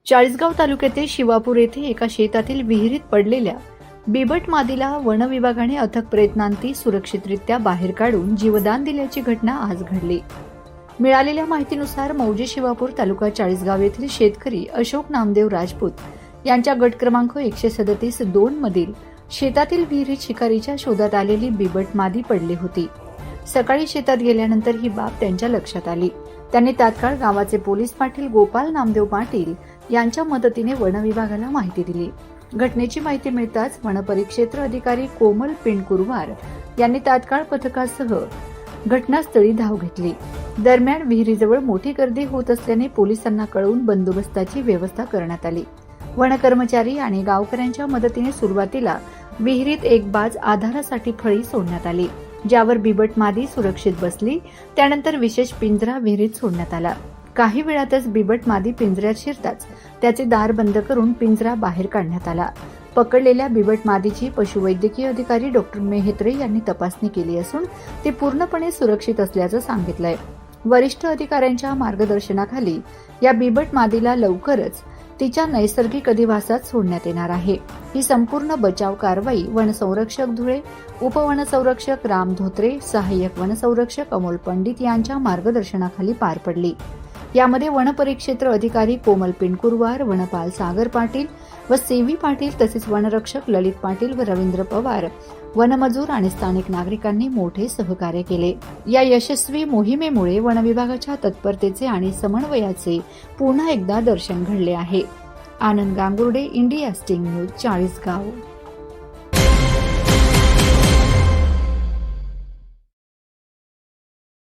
चाळीसगाव तालुक्यातील शिवापूर येथे एका शेतातील विहिरीत पडलेल्या बिबट मादीला वन विभागाने अथक प्रयत्नांती सुरक्षितरित्या बाहेर काढून जीवदान दिल्याची घटना आज घडली। मिळालेल्या माहितीनुसार मौजे शिवापूर तालुका चाळीसगाव येथील शेतकरी अशोक नामदेव राजपूत यांच्या गट क्रमांक 137-2 मधील शेतातील विहिरीत शिकारीच्या शोधात आलेली बिबट मादी पडली होती। सकाळी शेतात गेल्यानंतर ही बाब त्यांच्या लक्षात आली। त्यांनी तात्काळ गावाचे पोलीस पाटील गोपाल नामदेव पाटील यांच्या मदतीने वन विभागाला माहिती दिली। घटनेची माहिती मिळताच वन परिक्षेत्र अधिकारी कोमल पिंडकुरवार यांनी तात्काळ पथकासह घटनास्थळी धाव घेतली। दरम्यान विहिरीजवळ मोठी गर्दी होत असल्याने पोलिसांना कळवून बंदोबस्ताची व्यवस्था करण्यात आली। वन कर्मचारी आणि गावकऱ्यांच्या मदतीने सुरुवातीला विहिरीत एक बाज आधारासाठी फळी सोडण्यात आली, ज्यावर बिबट मादी सुरक्षित बसली। त्यानंतर विशेष पिंजरा विहिरीत सोडण्यात आला। काही वेळातच बिबट मादी पिंजऱ्यात शिरताच त्याचे दार बंद करून पिंजरा बाहेर काढण्यात आला। पकडलेल्या बिबट मादीची पशुवैद्यकीय अधिकारी डॉक्टर मेहत्रे यांनी तपासणी केली असून ती पूर्णपणे सुरक्षित असल्याचं सांगितलंय। वरिष्ठ अधिकाऱ्यांच्या मार्गदर्शनाखाली या बिबट मादीला लवकरच तिच्या नैसर्गिक अधिवासात सोडण्यात येणार आहे। ही संपूर्ण बचाव कारवाई वनसंरक्षक धुळे, उपवनसंरक्षक राम धोत्रे, सहाय्यक वनसंरक्षक अमोल पंडित यांच्या मार्गदर्शनाखाली पार पडली। यामध्ये वनपरिक्षेत्र अधिकारी कोमल पिंडकुरवार, वनपाल सागर पाटील व सेवी पाटील तसेच वनरक्षक ललित पाटील व रवींद्र पवार, वनमजूर आणि स्थानिक नागरिकांनी मोठे सहकार्य केले। या यशस्वी मोहिमेमुळे वन विभागाच्या तत्परतेचे आणि समन्वयाचे पुन्हा एकदा दर्शन घडले आहे। Anand Gangurde, India sting news, Chalisgaon.